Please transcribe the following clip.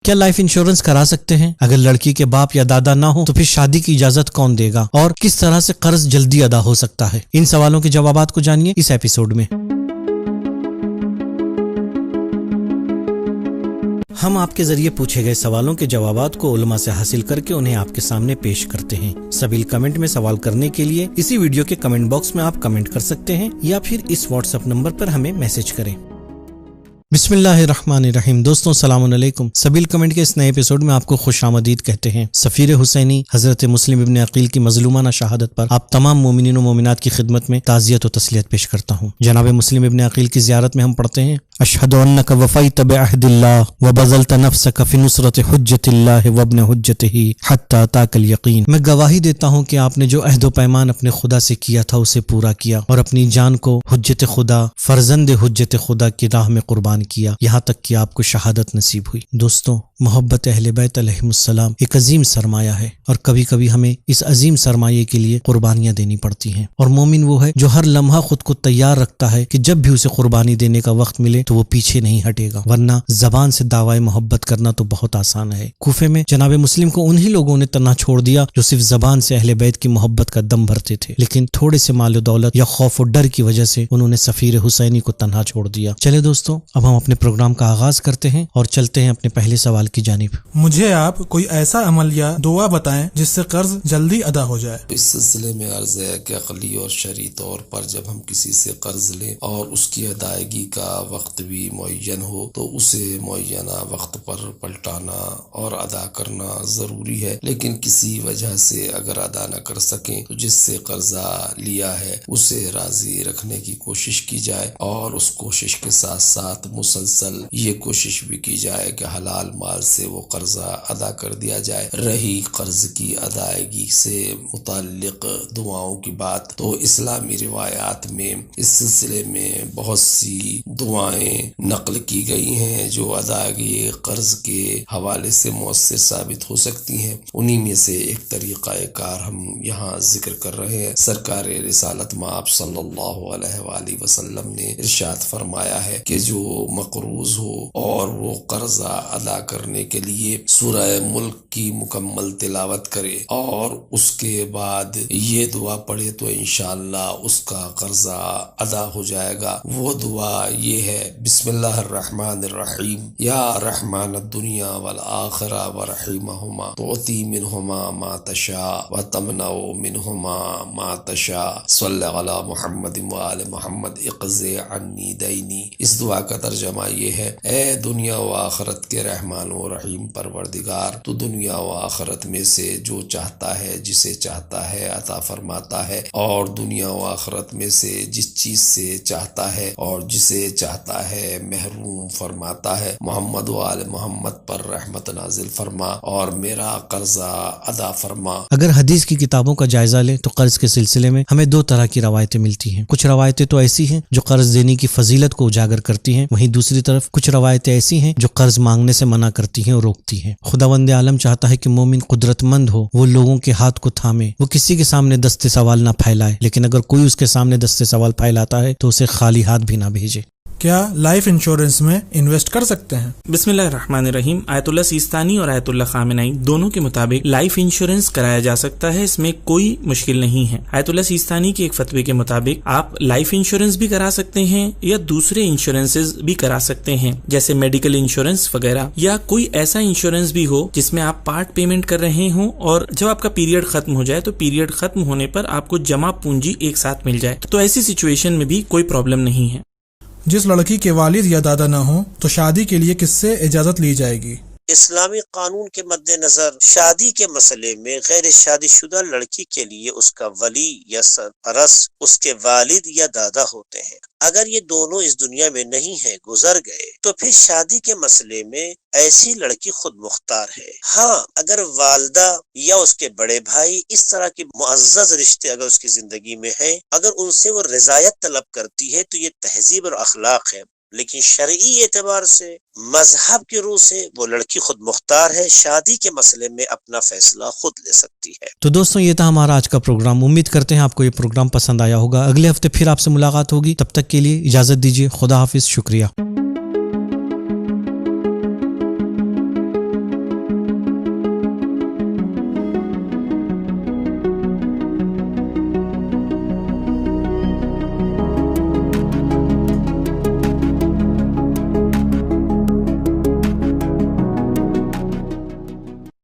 کیا life insurance کرا سکتے ہیں؟ اگر لڑکی کے باپ یا دادا نہ ہو تو پھر شادی کی اجازت کون دے گا؟ اور کس طرح سے قرض جلدی ادا ہو سکتا ہے؟ ان سوالوں کے جوابات کو جانیے اس ایپیسوڈ میں۔ ہم آپ کے ذریعے پوچھے گئے سوالوں کے جوابات کو علماء سے حاصل کر کے انہیں آپ کے سامنے پیش کرتے ہیں۔ سبیل کمنٹ میں سوال کرنے کے لیے اسی ویڈیو کے کمنٹ باکس میں آپ کمنٹ کر سکتے ہیں یا پھر اس واٹس ایپ نمبر پر ہمیں میسج کریں۔ بسم اللہ الرحمن الرحیم۔ دوستوں السلام علیکم۔ سبیل کمنٹ کے اس نئے ایپیسوڈ میں آپ کو خوش آمدید کہتے ہیں۔ سفیر حسینی حضرت مسلم ابن عقیل کی مظلومانہ شہادت پر آپ تمام مومنین و مومنات کی خدمت میں تعزیت و تسلیت پیش کرتا ہوں۔ جناب مسلم ابن عقیل کی زیارت میں ہم پڑھتے ہیں: اشہد انک وفیت بعہد اللہ وبذلت نفسک فی نصرت حجت اللہ وابن حجتہ حتی اتاک الیقین۔ میں گواہی دیتا ہوں کہ آپ نے جو عہد و پیمان اپنے خدا سے کیا تھا اسے پورا کیا اور اپنی جان کو حجت خدا، فرزند حجت خدا کی راہ میں قربان کیا، یہاں تک کہ آپ کو شہادت نصیب ہوئی۔ دوستوں، محبت اہل بیت علیہم السلام ایک عظیم سرمایہ ہے اور کبھی کبھی ہمیں اس عظیم سرمایہ کے لیے قربانیاں دینی پڑتی ہیں، اور مومن وہ ہے جو ہر لمحہ خود کو تیار رکھتا ہے کہ جب بھی اسے قربانی دینے کا وقت ملے تو وہ پیچھے نہیں ہٹے گا، ورنہ زبان سے دعوی محبت کرنا تو بہت آسان ہے۔ کوفے میں جناب مسلم کو انہی لوگوں نے تنہا چھوڑ دیا جو صرف زبان سے اہل بیت کی محبت کا دم بھرتے تھے، لیکن تھوڑے سے مال و دولت یا خوف و ڈر کی وجہ سے انہوں نے سفیر حسینی کو تنہا چھوڑ دیا۔ چلے دوستوں، اب ہم اپنے پروگرام کا آغاز کرتے ہیں اور چلتے ہیں اپنے پہلے سوال کی جانب۔ مجھے آپ کوئی ایسا عمل یا دعا بتائیں جس سے قرض جلدی ادا ہو جائے۔ اس سلسلے میں عرض ہے کہ عقلی اور شرعی طور پر جب ہم کسی سے قرض لیں اور اس کی ادائیگی کا وقت بھی معین ہو تو اسے معینہ وقت پر پلٹانا اور ادا کرنا ضروری ہے، لیکن کسی وجہ سے اگر ادا نہ کر سکیں تو جس سے قرضہ لیا ہے اسے راضی رکھنے کی کوشش کی جائے، اور اس کوشش کے ساتھ ساتھ مسلسل یہ کوشش بھی کی جائے کہ حلال مال سے وہ قرضہ ادا کر دیا جائے۔ رہی قرض کی ادائیگی سے متعلق دعاؤں کی بات، تو اسلامی روایات میں اس سلسلے میں بہت سی دعائیں نقل کی گئی ہیں جو ادائیگی قرض کے حوالے سے مؤثر ثابت ہو سکتی ہیں۔ انہی میں سے ایک طریقہ کار ہم یہاں ذکر کر رہے ہیں۔ سرکار رسالت مآب صلی اللہ علیہ وآلہ وسلم نے ارشاد فرمایا ہے کہ جو مقروض ہو اور وہ قرضہ ادا کرنے کے لیے سورہ ملک کی مکمل تلاوت کرے اور اس کے بعد یہ دعا پڑھے تو انشاءاللہ اس کا قرضہ ادا ہو جائے گا۔ وہ دعا یہ ہے: بسم اللہ الرحمن الرحیم، یا رحمان الدنیا والآخرہ ورحیمہما تعطی منہما ما تشاء وتمنع منہما ما تشاء صلی علی محمد وآل محمد اقض عنی دینی۔ اس دعا کا ترجمہ یہ ہے: اے دنیا و آخرت کے رحمان و رحیم پروردگار، تو دنیا و آخرت میں سے جو چاہتا ہے، جسے چاہتا ہے عطا فرماتا ہے، اور دنیا و آخرت میں سے جس چیز سے چاہتا ہے اور جسے چاہتا ہے محروم فرماتا ہے۔ محمد و آل محمد پر رحمت نازل فرما اور میرا قرضہ ادا فرما۔ اگر حدیث کی کتابوں کا جائزہ لیں تو قرض کے سلسلے میں ہمیں دو طرح کی روایتیں ملتی ہیں۔ کچھ روایتیں تو ایسی ہیں جو قرض دینے کی فضیلت کو اجاگر کرتی ہیں، وہیں دوسری طرف کچھ روایتیں ایسی ہیں جو قرض مانگنے سے منع کرتی ہیں اور روکتی ہیں۔ خداوند عالم چاہتا ہے کہ مومن قدرت مند ہو، وہ لوگوں کے ہاتھ کو تھامے، وہ کسی کے سامنے دست سوال نہ پھیلائے، لیکن اگر کوئی اس کے سامنے دست سوال پھیلاتا ہے تو اسے خالی ہاتھ بھی نہ بھیجے۔ کیا لائف انشورنس میں انویسٹ کر سکتے ہیں؟ بسم اللہ الرحمن الرحیم۔ آیت اللہ سیستانی اور آیت اللہ خامنائی دونوں کے مطابق لائف انشورنس کرایا جا سکتا ہے، اس میں کوئی مشکل نہیں ہے۔ آیت اللہ سیستانی کے ایک فتوے کے مطابق آپ لائف انشورنس بھی کرا سکتے ہیں یا دوسرے انشورنسز بھی کرا سکتے ہیں، جیسے میڈیکل انشورنس وغیرہ، یا کوئی ایسا انشورنس بھی ہو جس میں آپ پارٹ پیمنٹ کر رہے ہوں اور جب آپ کا پیریڈ ختم ہو جائے تو پیریڈ ختم ہونے پر آپ کو جمع پونجی ایک ساتھ مل جائے، تو ایسی سچویشن میں بھی کوئی پرابلم نہیں ہے۔ جس لڑکی کے والد یا دادا نہ ہوں تو شادی کے لیے کس سے اجازت لی جائے گی؟ اسلامی قانون کے مد نظر شادی کے مسئلے میں غیر شادی شدہ لڑکی کے لیے اس کا ولی یا سرپرست اس کے والد یا دادا ہوتے ہیں۔ اگر یہ دونوں اس دنیا میں نہیں ہیں، گزر گئے، تو پھر شادی کے مسئلے میں ایسی لڑکی خود مختار ہے۔ ہاں، اگر والدہ یا اس کے بڑے بھائی اس طرح کے معزز رشتے اگر اس کی زندگی میں ہیں، اگر ان سے وہ رضایت طلب کرتی ہے تو یہ تہذیب اور اخلاق ہے، لیکن شرعی اعتبار سے، مذہب کی روح سے وہ لڑکی خود مختار ہے، شادی کے مسئلے میں اپنا فیصلہ خود لے سکتی ہے۔ تو دوستوں، یہ تھا ہمارا آج کا پروگرام۔ امید کرتے ہیں آپ کو یہ پروگرام پسند آیا ہوگا۔ اگلے ہفتے پھر آپ سے ملاقات ہوگی، تب تک کے لیے اجازت دیجیے۔ خدا حافظ، شکریہ۔